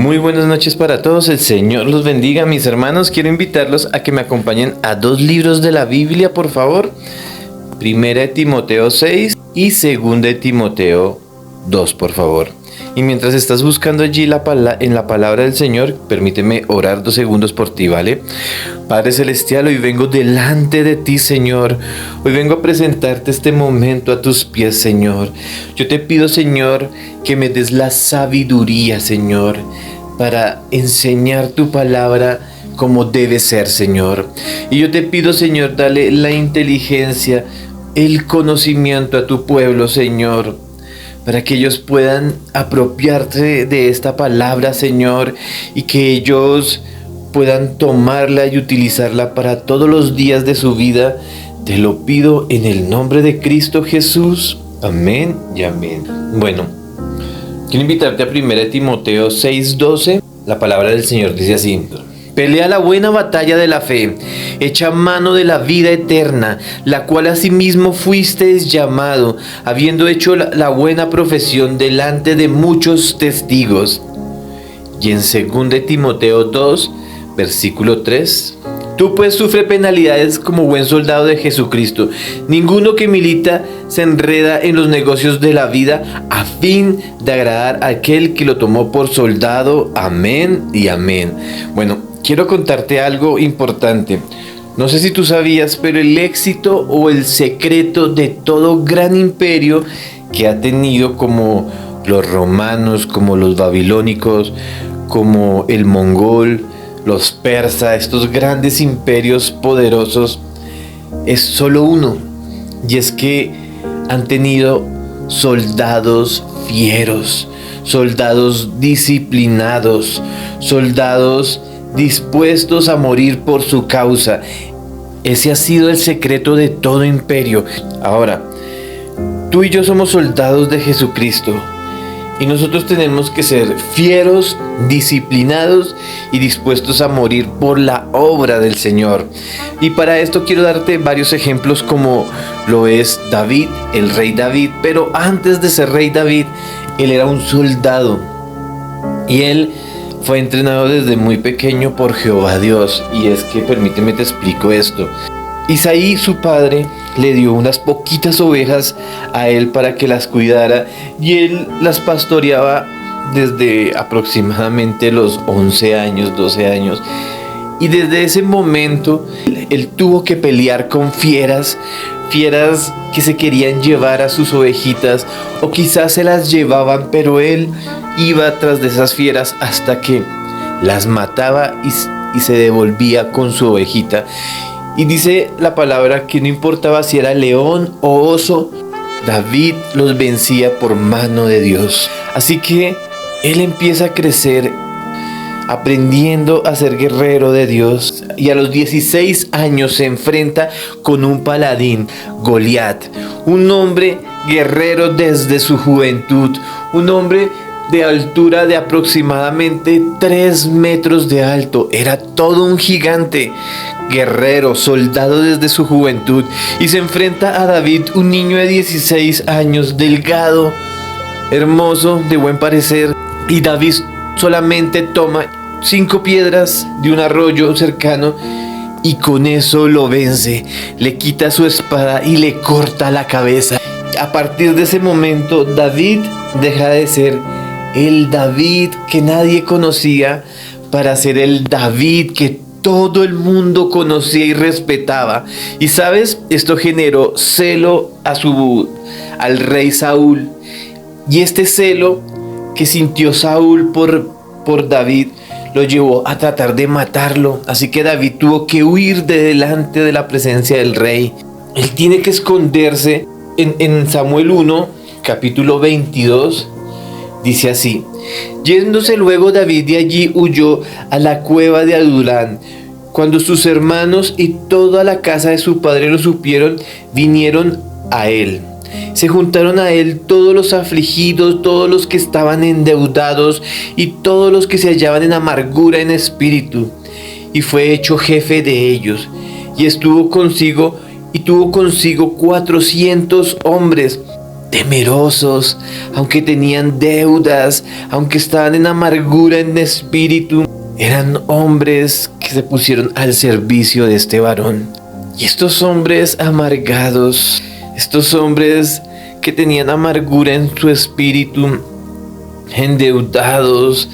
Muy buenas noches para todos, el Señor los bendiga, mis hermanos. Quiero invitarlos a que me acompañen a dos libros de la Biblia, por favor. Primera de Timoteo 6 y Segunda de Timoteo 2, por favor. Y mientras estás buscando allí en la palabra del Señor, permíteme orar 2 segundos por ti, ¿vale? Padre Celestial, hoy vengo delante de ti, Señor. Hoy vengo a presentarte este momento a tus pies, Señor. Yo te pido, Señor, que me des la sabiduría, Señor, para enseñar tu palabra como debe ser, Señor. Y yo te pido, Señor, dale la inteligencia, el conocimiento a tu pueblo, Señor, para que ellos puedan apropiarse de esta palabra, Señor, y que ellos puedan tomarla y utilizarla para todos los días de su vida. Te lo pido en el nombre de Cristo Jesús. Amén y amén. Bueno, quiero invitarte a 1 Timoteo 6:12. La palabra del Señor dice así: pelea la buena batalla de la fe, echa mano de la vida eterna, la cual asimismo fuisteis llamado, habiendo hecho la buena profesión delante de muchos testigos. Y en 2 Timoteo 2, versículo 3: tú pues sufre penalidades como buen soldado de Jesucristo. Ninguno que milita se enreda en los negocios de la vida a fin de agradar a aquel que lo tomó por soldado. Amén y amén. Bueno, quiero contarte algo importante. No sé si tú sabías, pero el éxito o el secreto de todo gran imperio que ha tenido, como los romanos, como los babilónicos, como el mongol, los persas, estos grandes imperios poderosos, es solo uno. Y es que han tenido soldados fieros, soldados disciplinados, soldados dispuestos a morir por su causa. Ese ha sido el secreto de todo imperio. Ahora, tú y yo somos soldados de Jesucristo, y nosotros tenemos que ser fieros, disciplinados y dispuestos a morir por la obra del Señor. Y para esto quiero darte varios ejemplos, como lo es David, el rey David. Pero antes de ser rey David, él era un soldado, y él fue entrenado desde muy pequeño por Jehová Dios. Y es que, permíteme te explico esto. Isaí, su padre, le dio unas poquitas ovejas a él para que las cuidara, y él las pastoreaba desde aproximadamente los 11 años, 12 años. Y desde ese momento él tuvo que pelear con fieras que se querían llevar a sus ovejitas, o quizás se las llevaban, pero él iba tras de esas fieras hasta que las mataba y se devolvía con su ovejita. Y dice la palabra que no importaba si era león o oso, David los vencía por mano de Dios. Así que él empieza a crecer aprendiendo a ser guerrero de Dios, y a los 16 años se enfrenta con un paladín, Goliat, un hombre guerrero desde su juventud, un hombre de altura de aproximadamente 3 metros de alto. Era todo un gigante, guerrero, soldado desde su juventud, y se enfrenta a David, un niño de 16 años, delgado, hermoso, de buen parecer. Y David solamente toma 5 piedras de un arroyo cercano y con eso lo vence. Le quita su espada y le corta la cabeza. A partir de ese momento, David deja de ser el David que nadie conocía para ser el David que todo el mundo conocía y respetaba. Y sabes, esto generó celo al rey Saúl. Y este celo que sintió Saúl por David lo llevó a tratar de matarlo. Así que David tuvo que huir de delante de la presencia del rey. Él tiene que esconderse. En Samuel 1, capítulo 22, dice así: yéndose luego David de allí, huyó a la cueva de Adulán. Cuando sus hermanos y toda la casa de su padre lo supieron, vinieron a él. Se juntaron a él todos los afligidos, todos los que estaban endeudados y todos los que se hallaban en amargura en espíritu. Y fue hecho jefe de ellos, y tuvo consigo 400 hombres, temerosos, aunque tenían deudas, aunque estaban en amargura en espíritu, eran hombres que se pusieron al servicio de este varón. Y estos hombres amargados, estos hombres que tenían amargura en su espíritu, endeudados,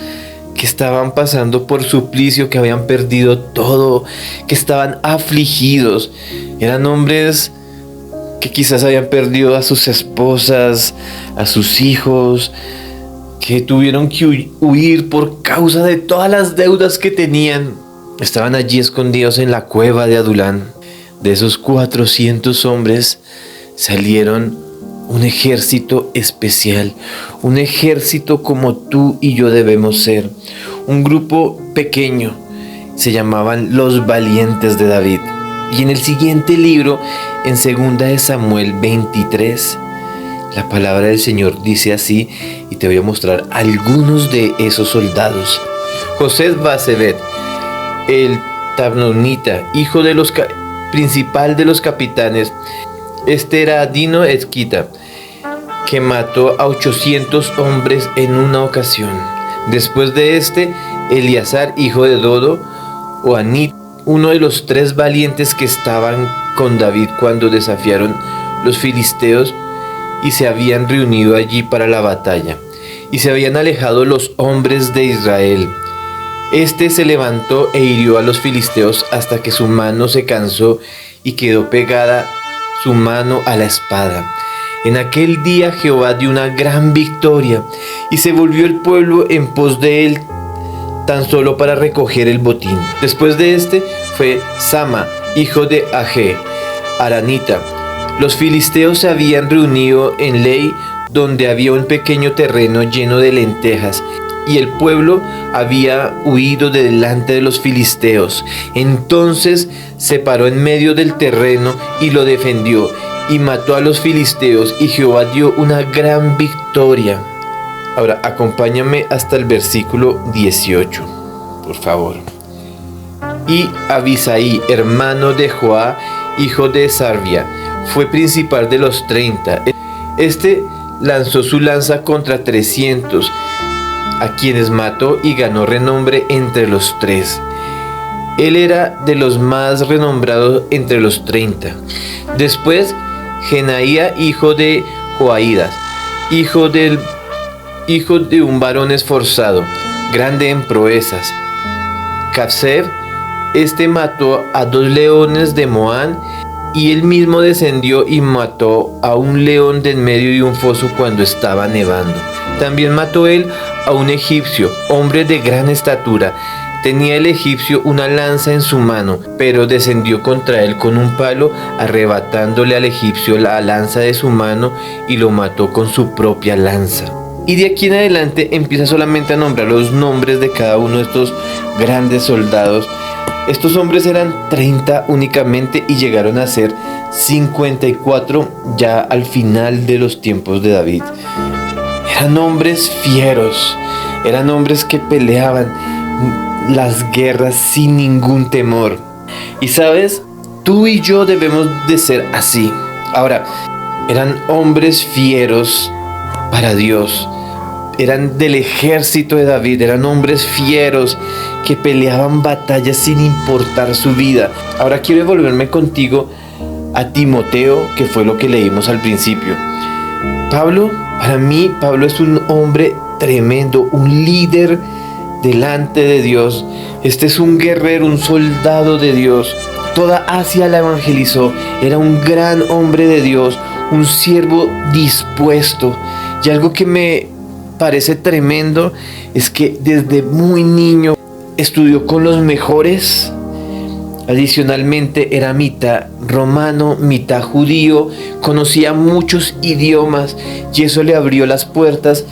que estaban pasando por suplicio, que habían perdido todo, que estaban afligidos, eran hombres que quizás habían perdido a sus esposas, a sus hijos, que tuvieron que huir por causa de todas las deudas que tenían. Estaban allí escondidos en la cueva de Adulán. De esos 400 hombres salieron un ejército especial, un ejército como tú y yo debemos ser, un grupo pequeño. Se llamaban los valientes de David. Y en el siguiente libro, en 2 de Samuel 23, la palabra del Señor dice así, y te voy a mostrar algunos de esos soldados. José Basebet, el Tabnonita, hijo de los principal de los capitanes. Este era Adino Esquita, que mató a 800 hombres en una ocasión. Después de este, Eleazar, hijo de Dodo, o Anit, uno de los 3 valientes que estaban con David cuando desafiaron los filisteos y se habían reunido allí para la batalla, y se habían alejado los hombres de Israel. Este se levantó e hirió a los filisteos hasta que su mano se cansó y quedó pegada su mano a la espada. En aquel día Jehová dio una gran victoria, y se volvió el pueblo en pos de él tan solo para recoger el botín. Después de este fue Sama, hijo de Agé, Aranita. Los filisteos se habían reunido en Lei, donde había un pequeño terreno lleno de lentejas, y el pueblo había huido de delante de los filisteos. Entonces se paró en medio del terreno y lo defendió, y mató a los filisteos, y Jehová dio una gran victoria. Ahora acompáñame hasta el versículo 18, por favor. Y Abisaí, hermano de Joá, hijo de Sarvia, fue principal de los 30. Este lanzó su lanza contra 300, a quienes mató y ganó renombre entre los 3. Él era de los más renombrados entre los 30. Después, Genaía, hijo de Joaídas, hijo de un varón esforzado, grande en proezas. Capseb, este mató a 2 leones de Moán, y él mismo descendió y mató a un león de en medio de un foso cuando estaba nevando. También mató él a un egipcio, hombre de gran estatura. Tenía el egipcio una lanza en su mano, pero descendió contra él con un palo, arrebatándole al egipcio la lanza de su mano, y lo mató con su propia lanza. Y de aquí en adelante empieza solamente a nombrar los nombres de cada uno de estos grandes soldados. Estos hombres eran 30 únicamente y llegaron a ser 54 ya al final de los tiempos de David. Eran hombres fieros, eran hombres que peleaban las guerras sin ningún temor. Y sabes, tú y yo debemos de ser así. Ahora, eran hombres fieros para Dios. Eran del ejército de David, eran hombres fieros que peleaban batallas sin importar su vida. Ahora quiero devolverme contigo a Timoteo, que fue lo que leímos al principio. Pablo, para mí, Pablo es un hombre tremendo, un líder delante de Dios. Este es un guerrero, un soldado de Dios. Toda Asia la evangelizó. Era un gran hombre de Dios, un siervo dispuesto. Y algo que me parece tremendo es que desde muy niño estudió con los mejores. Adicionalmente era mitad romano, mitad judío, conocía muchos idiomas, y eso le abrió las puertas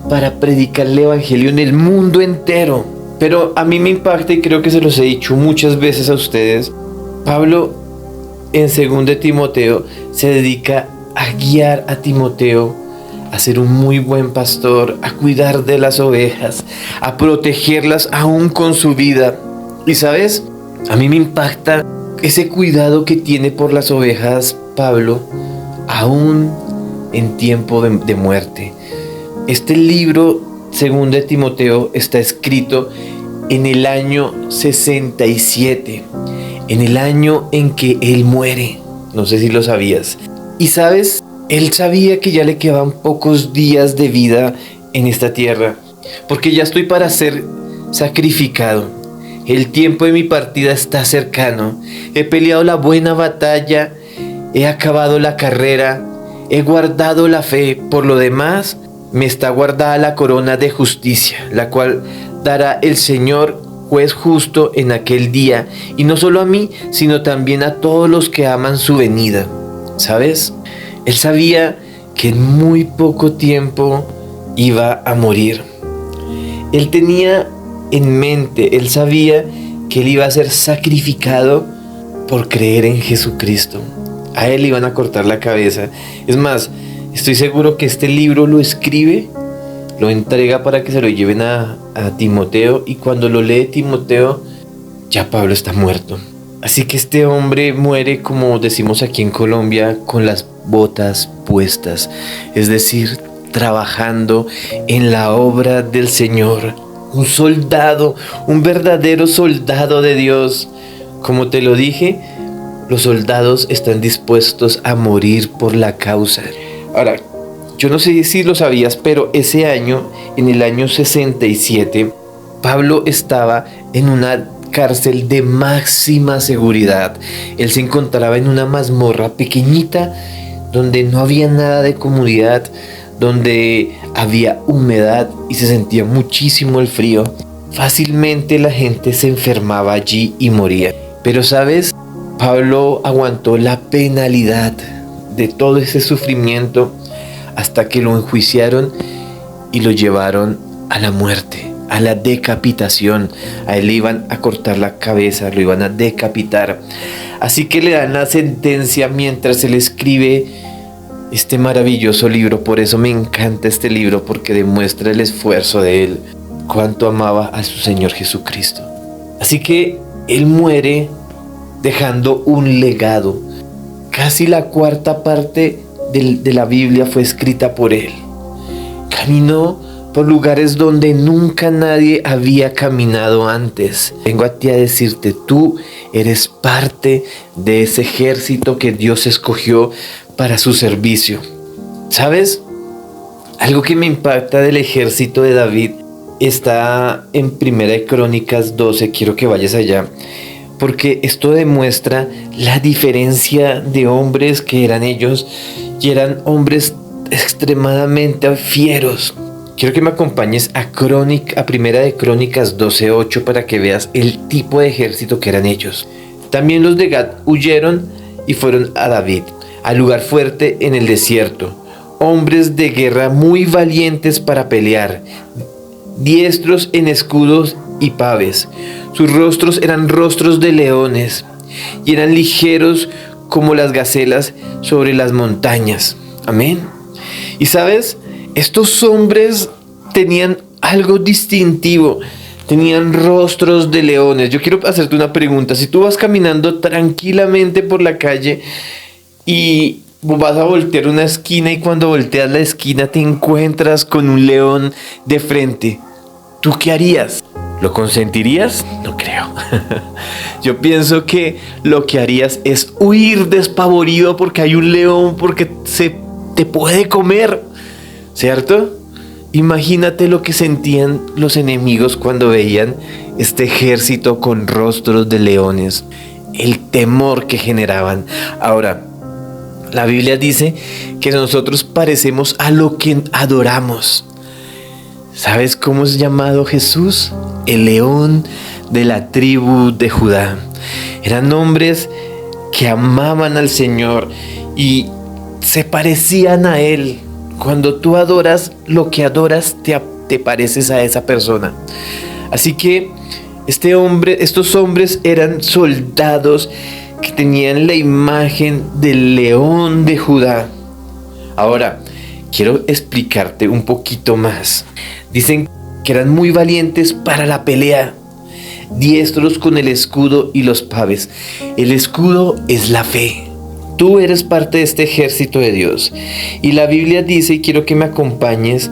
para predicar el evangelio en el mundo entero. Pero a mí me impacta, y creo que se los he dicho muchas veces a ustedes, Pablo en 2 de Timoteo se dedica a guiar a Timoteo a ser un muy buen pastor, a cuidar de las ovejas, a protegerlas aún con su vida. Y sabes, a mí me impacta ese cuidado que tiene por las ovejas Pablo, aún en tiempo de muerte. Este libro, segundo de Timoteo, está escrito en el año 67, en el año en que él muere. No sé si lo sabías. Y sabes, él sabía que ya le quedaban pocos días de vida en esta tierra, porque ya estoy para ser sacrificado. El tiempo de mi partida está cercano. He peleado la buena batalla, he acabado la carrera, he guardado la fe. Por lo demás, me está guardada la corona de justicia, la cual dará el Señor, juez justo, en aquel día, y no solo a mí, sino también a todos los que aman su venida. ¿Sabes? Él sabía que en muy poco tiempo iba a morir. Él tenía en mente, él sabía que él iba a ser sacrificado por creer en Jesucristo. A él le iban a cortar la cabeza. Es más, estoy seguro que este libro lo escribe, lo entrega para que se lo lleven a Timoteo, y cuando lo lee Timoteo, ya Pablo está muerto. Así que este hombre muere, como decimos aquí en Colombia, con las botas puestas, es decir, trabajando en la obra del Señor. Un soldado, un verdadero soldado de Dios. Como te lo dije, los soldados están dispuestos a morir por la causa. Ahora, yo no sé si lo sabías, pero ese año, en el año 67, Pablo estaba en una cárcel de máxima seguridad. Él se encontraba en una mazmorra pequeñita, donde no había nada de comodidad, donde había humedad y se sentía muchísimo el frío. Fácilmente la gente se enfermaba allí y moría. Pero ¿sabes? Pablo aguantó la penalidad de todo ese sufrimiento hasta que lo enjuiciaron y lo llevaron a la muerte, a la decapitación. A él le iban a cortar la cabeza, lo iban a decapitar. Así que le dan la sentencia mientras él escribe este maravilloso libro. Por eso me encanta este libro, porque demuestra el esfuerzo de él, cuánto amaba a su Señor Jesucristo. Así que él muere dejando un legado. Casi la cuarta parte de la Biblia fue escrita por él. Caminó por lugares donde nunca nadie había caminado antes. Vengo a ti a decirte, tú eres parte de ese ejército que Dios escogió para su servicio. ¿Sabes? Algo que me impacta del ejército de David está en Primera de Crónicas 12. Quiero que vayas allá, porque esto demuestra la diferencia de hombres que eran ellos, y eran hombres extremadamente fieros. Quiero que me acompañes a Primera de Crónicas 12:8 para que veas el tipo de ejército que eran ellos. También los de Gad huyeron y fueron a David, al lugar fuerte en el desierto. Hombres de guerra muy valientes para pelear, diestros en escudos y paves. Sus rostros eran rostros de leones y eran ligeros como las gacelas sobre las montañas. Amén. Y sabes, estos hombres tenían algo distintivo. Tenían rostros de leones. Yo quiero hacerte una pregunta. Si tú vas caminando tranquilamente por la calle y vas a voltear una esquina, y cuando volteas la esquina te encuentras con un león de frente, ¿tú qué harías? ¿Lo consentirías? No creo. Yo pienso que lo que harías es huir despavorido porque hay un león, porque se te puede comer, ¿cierto? Imagínate lo que sentían los enemigos cuando veían este ejército con rostros de leones, el temor que generaban. Ahora, la Biblia dice que nosotros parecemos a lo que adoramos. ¿Sabes cómo es llamado Jesús? El león de la tribu de Judá. Eran hombres que amaban al Señor y se parecían a Él. Cuando tú adoras lo que adoras, te pareces a esa persona. Así que estos hombres eran soldados que tenían la imagen del león de Judá. Ahora, quiero explicarte un poquito más. Dicen que eran muy valientes para la pelea, diestros con el escudo y los paves. El escudo es la fe. Tú eres parte de este ejército de Dios. Y la Biblia dice, y quiero que me acompañes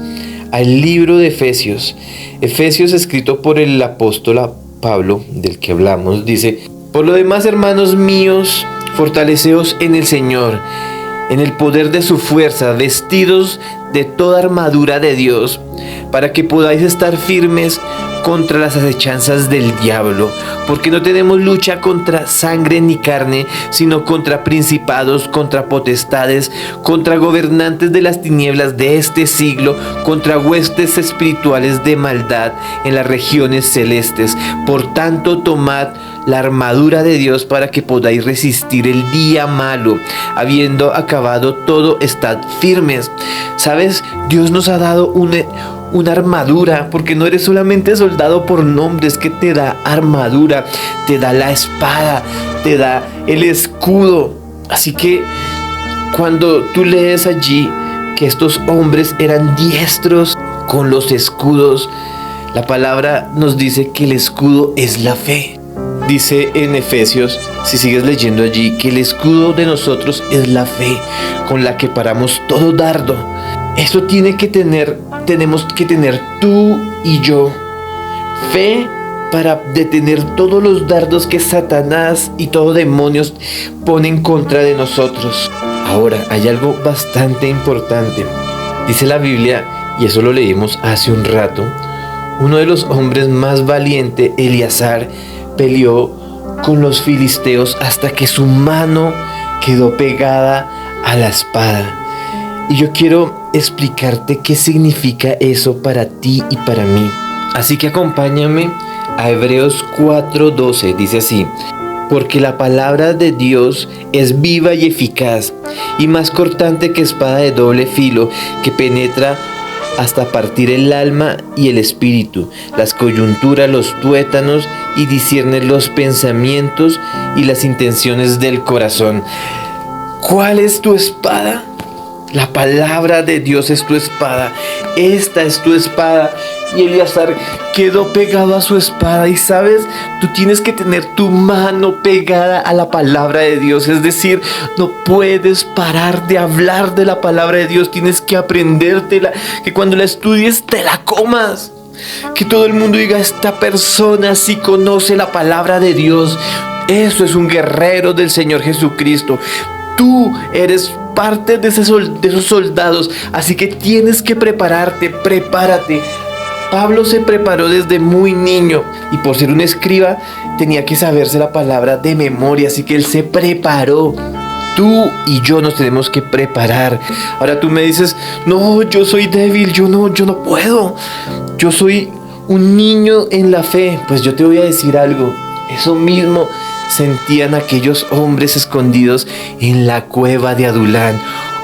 al libro de Efesios. Efesios, escrito por el apóstol Pablo, del que hablamos, dice: por lo demás, hermanos míos, fortaleceos en el Señor, en el poder de su fuerza, vestidos de toda armadura de Dios, para que podáis estar firmes contra las acechanzas del diablo, porque no tenemos lucha contra sangre ni carne, sino contra principados, contra potestades, contra gobernantes de las tinieblas de este siglo, contra huestes espirituales de maldad en las regiones celestes. Por tanto, tomad la armadura de Dios para que podáis resistir el día malo. Habiendo acabado todo, estad firmes. ¿Sabes? Dios nos ha dado una armadura, porque no eres solamente soldado por nombre, es que te da armadura, te da la espada, te da el escudo. Así que cuando tú lees allí que estos hombres eran diestros con los escudos, la palabra nos dice que el escudo es la fe. Dice en Efesios, si sigues leyendo allí, que el escudo de nosotros es la fe, con la que paramos todo dardo. Eso tenemos que tener tú y yo. Fe para detener todos los dardos que Satanás y todos demonios ponen contra de nosotros. Ahora, hay algo bastante importante. Dice la Biblia, y eso lo leímos hace un rato, uno de los hombres más valientes, Eleazar, peleó con los filisteos hasta que su mano quedó pegada a la espada. Y yo quiero explicarte qué significa eso para ti y para mí. Así que acompáñame a Hebreos 4:12. Dice así: porque la palabra de Dios es viva y eficaz, y más cortante que espada de doble filo, que penetra hasta partir el alma y el espíritu, las coyunturas, los tuétanos, y discierne los pensamientos y las intenciones del corazón. ¿Cuál es tu espada? La palabra de Dios es tu espada. Esta es tu espada. Y Eleazar quedó pegado a su espada. Y sabes, tú tienes que tener tu mano pegada a la palabra de Dios. Es decir, no puedes parar de hablar de la palabra de Dios. Tienes que aprendértela. Que cuando la estudies te la comas. Que todo el mundo diga: esta persona sí conoce la palabra de Dios. Eso es un guerrero del Señor Jesucristo. Tú eres parte de esos soldados, así que tienes que prepararte, prepárate. Pablo se preparó desde muy niño y por ser un escriba tenía que saberse la palabra de memoria, así que él se preparó. Tú y yo nos tenemos que preparar. Ahora tú me dices: no, yo soy débil, yo no puedo. Yo soy un niño en la fe. Pues yo te voy a decir algo. Eso mismo sentían aquellos hombres escondidos en la cueva de Adulán.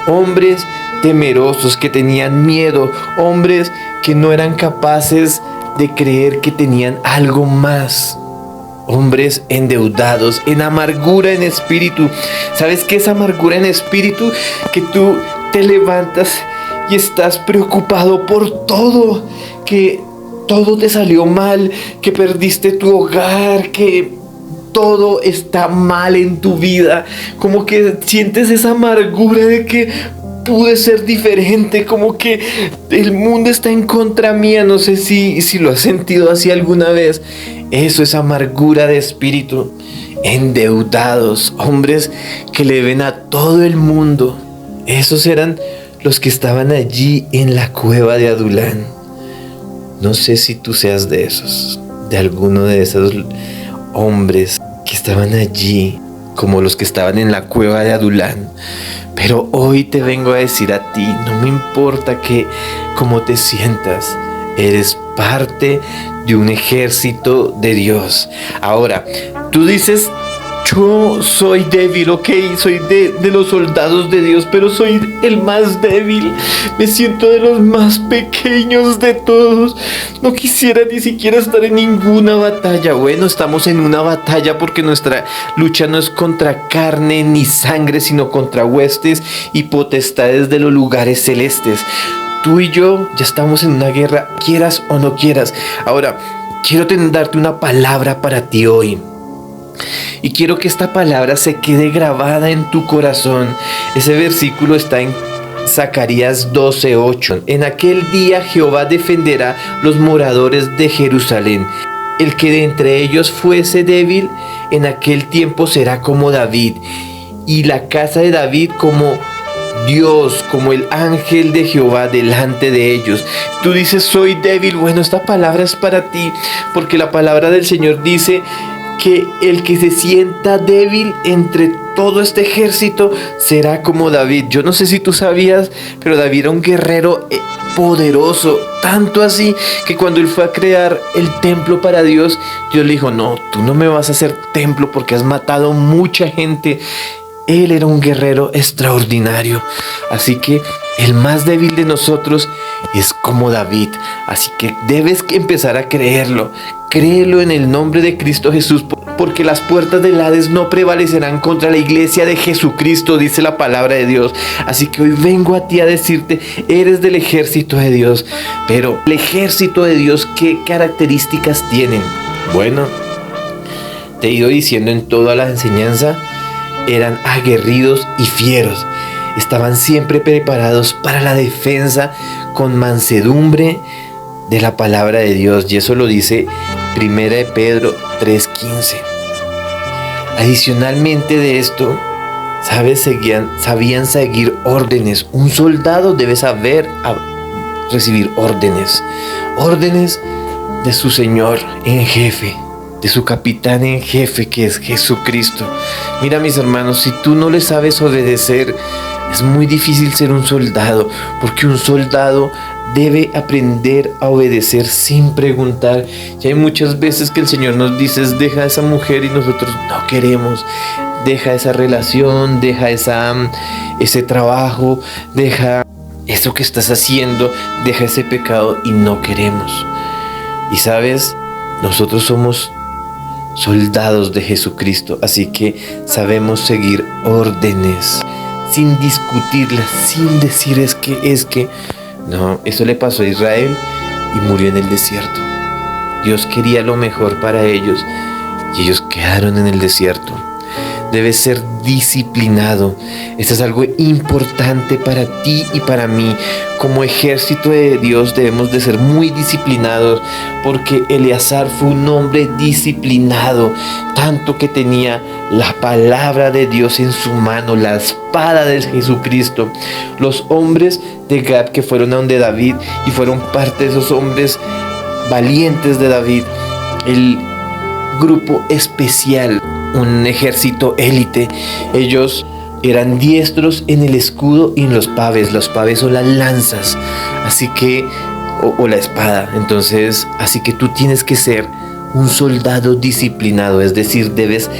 Hombres temerosos que tenían miedo. Hombres que no eran capaces de creer que tenían algo más. Hombres endeudados, en amargura en espíritu. ¿Sabes qué es amargura en espíritu? Que tú te levantas y estás preocupado por todo. Que todo te salió mal, que perdiste tu hogar, que todo está mal en tu vida. Como que sientes esa amargura de que pude ser diferente, como que el mundo está en contra mía. No sé si lo has sentido así alguna vez. Eso es amargura de espíritu. Endeudados, hombres que le deben a todo el mundo. Esos eran los que estaban allí en la cueva de Adulán. No sé si tú seas de esos, de alguno de esos hombres que estaban allí, como los que estaban en la cueva de Adulán. Pero hoy te vengo a decir a ti, no me importa cómo te sientas, eres parte de un ejército de Dios. Ahora, tú dices: yo soy débil, ok, soy de los soldados de Dios, pero soy el más débil. Me siento de los más pequeños de todos. No quisiera ni siquiera estar en ninguna batalla. Bueno, estamos en una batalla porque nuestra lucha no es contra carne ni sangre, sino contra huestes y potestades de los lugares celestes. Tú y yo ya estamos en una guerra, quieras o no quieras. Ahora, quiero darte una palabra para ti hoy. Y quiero que esta palabra se quede grabada en tu corazón. Ese versículo está en Zacarías 12:8. En aquel día Jehová defenderá los moradores de Jerusalén. El que de entre ellos fuese débil, en aquel tiempo será como David, y la casa de David como Dios, como el ángel de Jehová delante de ellos. Tú dices, soy débil. Bueno, esta palabra es para ti, porque la palabra del Señor dice que el que se sienta débil entre todo este ejército será como David. Yo no sé si tú sabías, pero David era un guerrero poderoso, tanto así que cuando él fue a crear el templo para Dios, Dios le dijo, no, tú no me vas a hacer templo porque has matado mucha gente. Él era un guerrero extraordinario. Así que el más débil de nosotros es como David. Así que debes empezar a creerlo. Créelo en el nombre de Cristo Jesús, porque las puertas del Hades no prevalecerán contra la iglesia de Jesucristo, dice la palabra de Dios. Así que hoy vengo a ti a decirte, eres del ejército de Dios. Pero el ejército de Dios, ¿qué características tienen? Bueno, te he ido diciendo en toda la enseñanza, eran aguerridos y fieros. Estaban siempre preparados para la defensa con mansedumbre de la palabra de Dios. Y eso lo dice 1 de Pedro 3:15. Adicionalmente de esto, sabían seguir órdenes. Un soldado debe saber recibir órdenes. Órdenes de su Señor en jefe, de su capitán en jefe, que es Jesucristo. Mira, mis hermanos, si tú no le sabes obedecer, es muy difícil ser un soldado, porque un soldado debe aprender a obedecer sin preguntar. Y hay muchas veces que el Señor nos dice, deja a esa mujer, y nosotros no queremos. Deja esa relación, deja ese trabajo, deja eso que estás haciendo, deja ese pecado, y no queremos. Y sabes, nosotros somos soldados de Jesucristo, así que sabemos seguir órdenes sin discutirlas, sin decir es que no. Eso le pasó a Israel y murió en el desierto. Dios quería lo mejor para ellos y ellos quedaron en el desierto. Debes ser disciplinado. Esto es algo importante para ti y para mí. Como ejército de Dios debemos de ser muy disciplinados, porque Eleazar fue un hombre disciplinado, tanto que tenía la palabra de Dios en su mano, la espada de Jesucristo. Los hombres de Gad que fueron a donde David y fueron parte de esos hombres valientes de David, el grupo especial, un ejército élite. Ellos eran diestros en el escudo y en los paves. Los paves son las lanzas, así que o la espada. Entonces, así que tú tienes que ser un soldado disciplinado, es decir, debes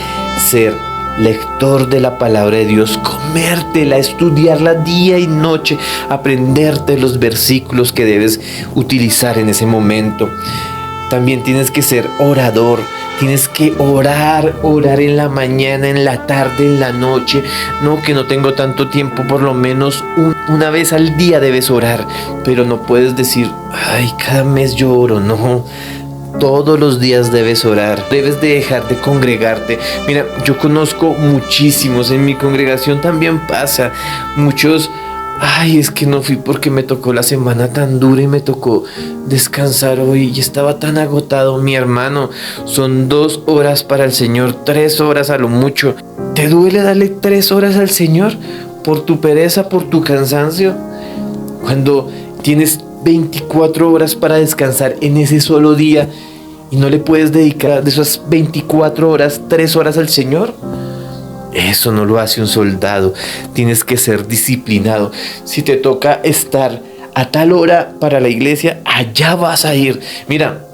ser lector de la palabra de Dios, comértela, estudiarla día y noche, aprenderte los versículos que debes utilizar en ese momento. También tienes que ser orador. Tienes que orar en la mañana, en la tarde, en la noche. No, que no tengo tanto tiempo, por lo menos una vez al día debes orar. Pero no puedes decir, ay, cada mes yo oro. No, todos los días debes orar. Debes de dejar de congregarte. Mira, yo conozco muchísimos, en mi congregación también pasa. Muchos, ay, es que no fui porque me tocó la semana tan dura y me tocó descansar hoy y estaba tan agotado. Mi hermano, son 2 horas para el Señor, 3 horas a lo mucho. ¿Te duele darle 3 horas al Señor por tu pereza, por tu cansancio? Cuando tienes 24 horas para descansar en ese solo día y no le puedes dedicar de esas 24 horas 3 horas al Señor. Eso no lo hace un soldado. Tienes que ser disciplinado. Si te toca estar a tal hora para la iglesia, allá vas a ir. Mira,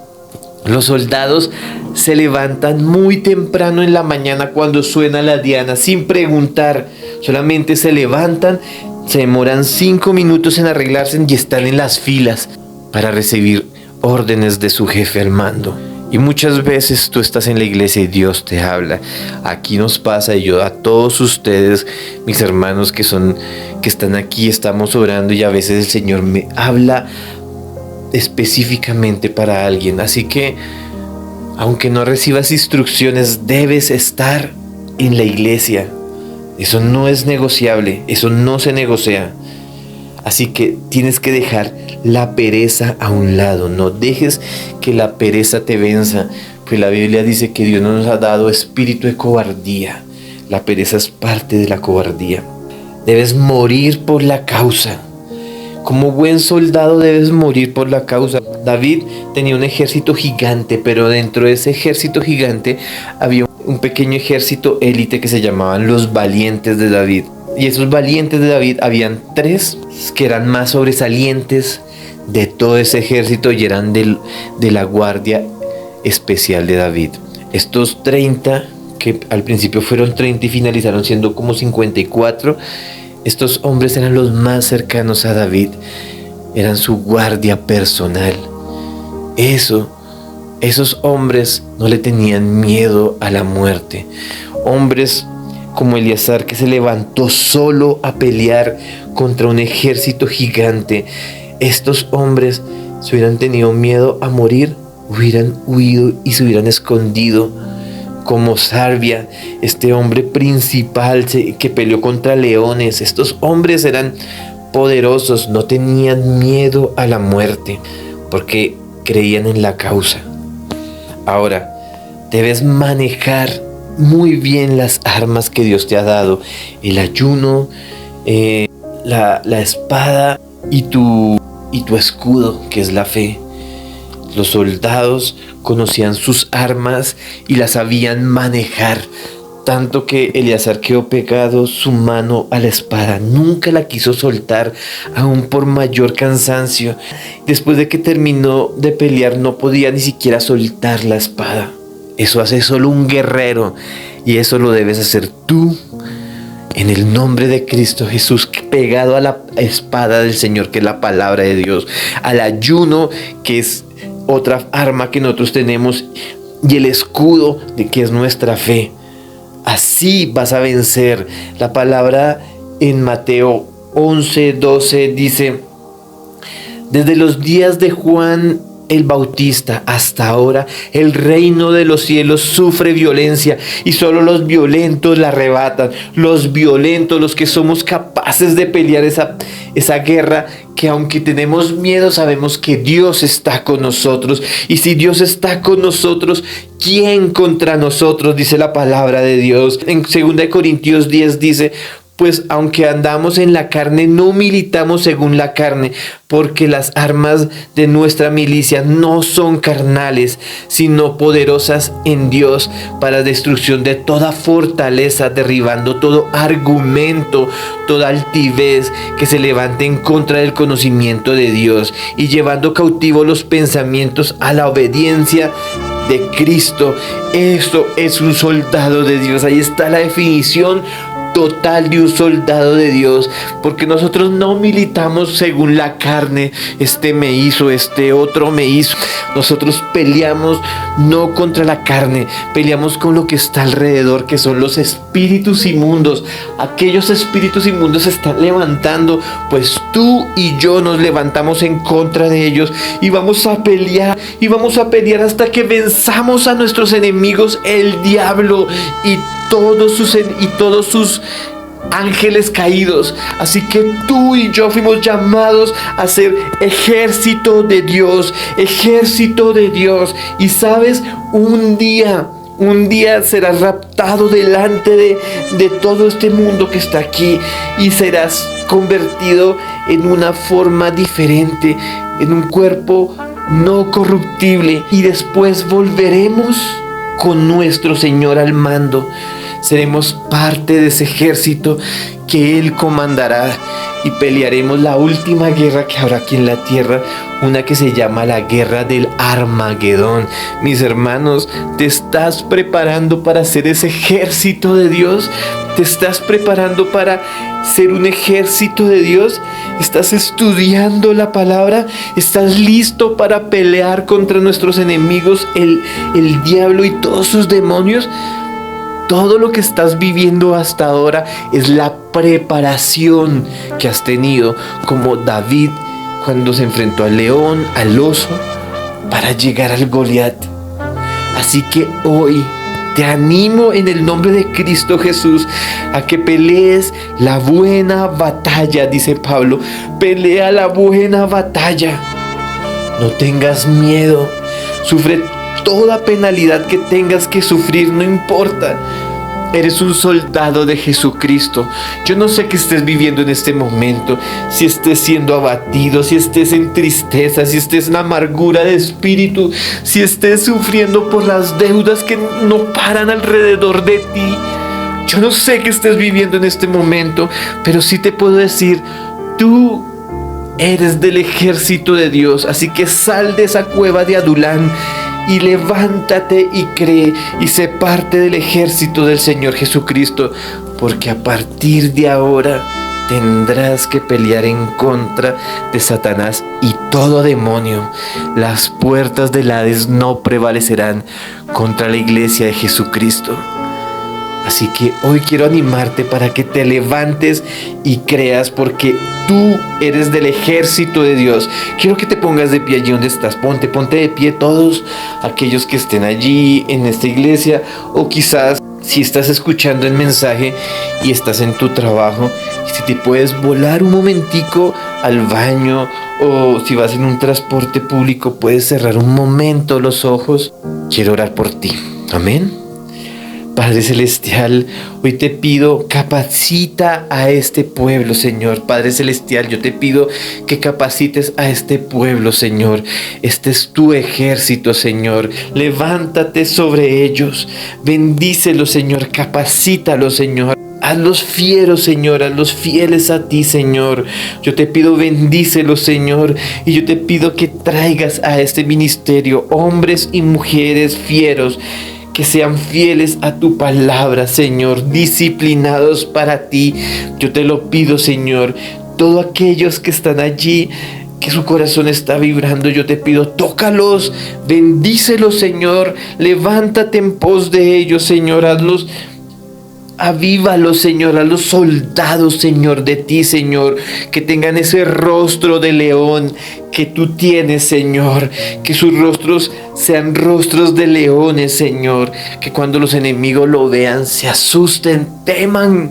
los soldados se levantan muy temprano en la mañana cuando suena la diana, sin preguntar. Solamente se levantan, se demoran 5 minutos en arreglarse y están en las filas para recibir órdenes de su jefe al mando. Y muchas veces tú estás en la iglesia y Dios te habla. Aquí nos pasa, y yo a todos ustedes, mis hermanos que están aquí, estamos orando y a veces el Señor me habla específicamente para alguien. Así que Aunque no recibas instrucciones, debes estar en la iglesia. Eso no es negociable, eso no se negocia. Así que tienes que dejar la pereza a un lado. No dejes que la pereza te venza. Pues la Biblia dice que Dios no nos ha dado espíritu de cobardía. La pereza es parte de la cobardía. Debes morir por la causa. Como buen soldado debes morir por la causa. David tenía un ejército gigante, pero dentro de ese ejército gigante había un pequeño ejército élite que se llamaban los valientes de David. Y esos valientes de David, habían 3 que eran más sobresalientes de todo ese ejército y eran de la guardia especial de David. Estos 30, que al principio fueron 30 y finalizaron siendo como 54, estos hombres eran los más cercanos a David, eran su guardia personal. Esos hombres no le tenían miedo a la muerte. Hombres como Eleazar, que se levantó solo a pelear contra un ejército gigante. Estos hombres, si hubieran tenido miedo a morir, hubieran huido y se hubieran escondido. Como Sarvia, este hombre principal que peleó contra leones. Estos hombres eran poderosos, no tenían miedo a la muerte, porque creían en la causa. Ahora, debes manejar muy bien las armas que Dios te ha dado: el ayuno, la espada y tu escudo, que es la fe. Los soldados conocían sus armas y las sabían manejar, tanto que Eleazar quedó pegado su mano a la espada, nunca la quiso soltar, aún por mayor cansancio. Después de que terminó de pelear, no podía ni siquiera soltar la espada. Eso hace solo un guerrero, y eso lo debes hacer tú, en el nombre de Cristo Jesús, pegado a la espada del Señor, que es la palabra de Dios, al ayuno, que es otra arma que nosotros tenemos, y el escudo, de que es nuestra fe. Así vas a vencer. La palabra en Mateo 11:12 dice: desde los días de Juan el Bautista hasta ahora, el reino de los cielos sufre violencia, y solo los violentos la arrebatan. Los violentos, los que somos capaces de pelear esa guerra, que aunque tenemos miedo, sabemos que Dios está con nosotros. Y si Dios está con nosotros, ¿quién contra nosotros? Dice la palabra de Dios. En 2 Corintios 10 dice: pues aunque andamos en la carne, no militamos según la carne, porque las armas de nuestra milicia no son carnales, sino poderosas en Dios para destrucción de toda fortaleza, derribando todo argumento, toda altivez que se levante en contra del conocimiento de Dios, y llevando cautivos los pensamientos a la obediencia de Cristo. Eso es un soldado de Dios. Ahí está la definición total de un soldado de Dios, porque nosotros no militamos según la carne. Este me hizo, este otro me hizo. Nosotros peleamos no contra la carne, peleamos con lo que está alrededor, que son los espíritus inmundos. Aquellos espíritus inmundos se están levantando, pues tú y yo nos levantamos en contra de ellos, y vamos a pelear hasta que venzamos a nuestros enemigos, el diablo y todos sus ángeles caídos. Así que tú y yo fuimos llamados a ser ejército de Dios. Y sabes, un día serás raptado delante de todo este mundo que está aquí, y serás convertido en una forma diferente, en un cuerpo no corruptible, y después volveremos con nuestro Señor al mando. Seremos parte de ese ejército que Él comandará, y pelearemos la última guerra que habrá aquí en la tierra, una que se llama la guerra del Armagedón. Mis hermanos, ¿te estás preparando para ser ese ejército de Dios? ¿Te estás preparando para ser un ejército de Dios? ¿Estás estudiando la palabra? ¿Estás listo para pelear contra nuestros enemigos, el diablo y todos sus demonios? Todo lo que estás viviendo hasta ahora es la preparación que has tenido, como David cuando se enfrentó al león, al oso, para llegar al Goliat. Así que hoy te animo en el nombre de Cristo Jesús a que pelees la buena batalla, dice Pablo. Pelea la buena batalla. No tengas miedo. Sufre toda penalidad que tengas que sufrir, no importa. Eres un soldado de Jesucristo. Yo no sé qué estés viviendo en este momento. Si estés siendo abatido, si estés en tristeza, si estés en amargura de espíritu, si estés sufriendo por las deudas que no paran alrededor de ti. Yo no sé qué estés viviendo en este momento, pero sí te puedo decir, tú eres del ejército de Dios. Así que sal de esa cueva de Adulán y levántate y cree y sé parte del ejército del Señor Jesucristo, porque a partir de ahora tendrás que pelear en contra de Satanás y todo demonio. Las puertas del Hades no prevalecerán contra la iglesia de Jesucristo. Así que hoy quiero animarte para que te levantes y creas, porque tú eres del ejército de Dios. Quiero que te pongas de pie allí donde estás. Ponte de pie todos aquellos que estén allí en esta iglesia, o quizás si estás escuchando el mensaje y estás en tu trabajo, si te puedes volar un momentico al baño, o si vas en un transporte público, puedes cerrar un momento los ojos. Quiero orar por ti. Amén. Padre Celestial, hoy te pido, capacita a este pueblo, Señor. Padre Celestial, yo te pido que capacites a este pueblo, Señor. Este es tu ejército, Señor. Levántate sobre ellos. Bendícelos, Señor. Capacítalos, Señor. Hazlos fieros, Señor, hazlos fieles a ti, Señor. Yo te pido, bendícelos, Señor. Y yo te pido que traigas a este ministerio hombres y mujeres fieros, que sean fieles a tu palabra, Señor, disciplinados para ti. Yo te lo pido, Señor. Todos aquellos que están allí, que su corazón está vibrando, yo te pido, tócalos, bendícelos, Señor. Levántate en pos de ellos, Señor. Hazlos, avívalos, Señor, a los soldados, Señor, de ti, Señor, que tengan ese rostro de león que tú tienes, Señor, que sus rostros sean rostros de leones, Señor, que cuando los enemigos lo vean se asusten, teman.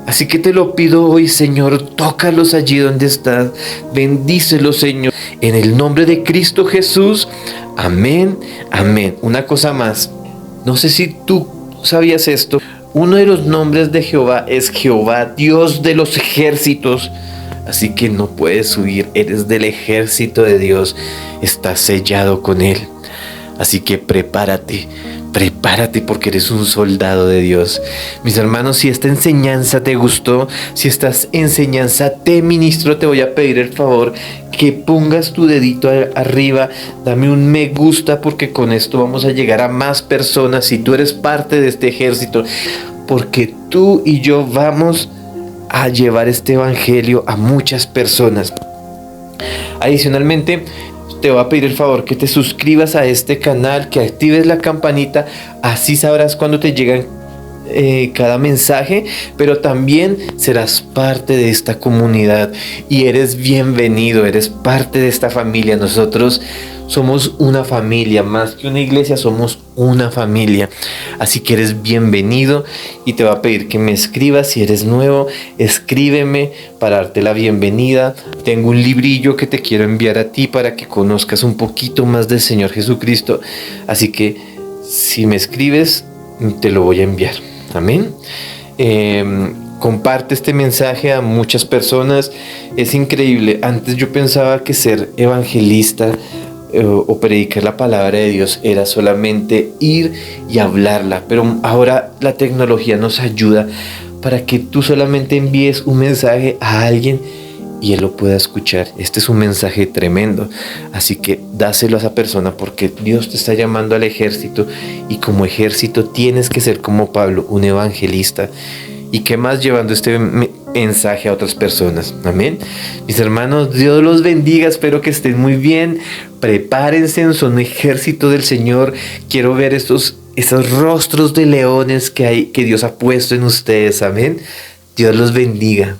Así que te lo pido hoy, Señor, tócalos allí donde estás, bendícelos, Señor, en el nombre de Cristo Jesús. Amén, amén. Una cosa más, no sé si tú sabías esto. Uno de los nombres de Jehová es Jehová, Dios de los ejércitos. Así que no puedes huir, eres del ejército de Dios, estás sellado con Él. Así que prepárate porque eres un soldado de Dios. Mis hermanos, si esta enseñanza te gustó, si esta enseñanza te ministró, te voy a pedir el favor que pongas tu dedito arriba, dame un me gusta, porque con esto vamos a llegar a más personas. Si tú eres parte de este ejército, porque tú y yo vamos a llevar este evangelio a muchas personas. Adicionalmente, te voy a pedir el favor que te suscribas a este canal, que actives la campanita, así sabrás cuando te llegan cada mensaje, pero también serás parte de esta comunidad y eres bienvenido, eres parte de esta familia. Nosotros somos una familia, más que una iglesia, somos una familia. Así que eres bienvenido y te voy a pedir que me escribas. Si eres nuevo, escríbeme para darte la bienvenida. Tengo un librillo que te quiero enviar a ti para que conozcas un poquito más del Señor Jesucristo. Así que si me escribes, te lo voy a enviar. Amén. Comparte este mensaje a muchas personas. Es increíble. Antes yo pensaba que ser evangelista o predicar la palabra de Dios era solamente ir y hablarla, pero ahora la tecnología nos ayuda para que tú solamente envíes un mensaje a alguien y él lo pueda escuchar. Este es un mensaje tremendo, así que dáselo a esa persona, porque Dios te está llamando al ejército y como ejército tienes que ser como Pablo, un evangelista. ¿Y qué más llevando este mensaje a otras personas? Amén. Mis hermanos, Dios los bendiga. Espero que estén muy bien. Prepárense, son un ejército del Señor. Quiero ver esos rostros de leones que Dios ha puesto en ustedes. Amén. Dios los bendiga.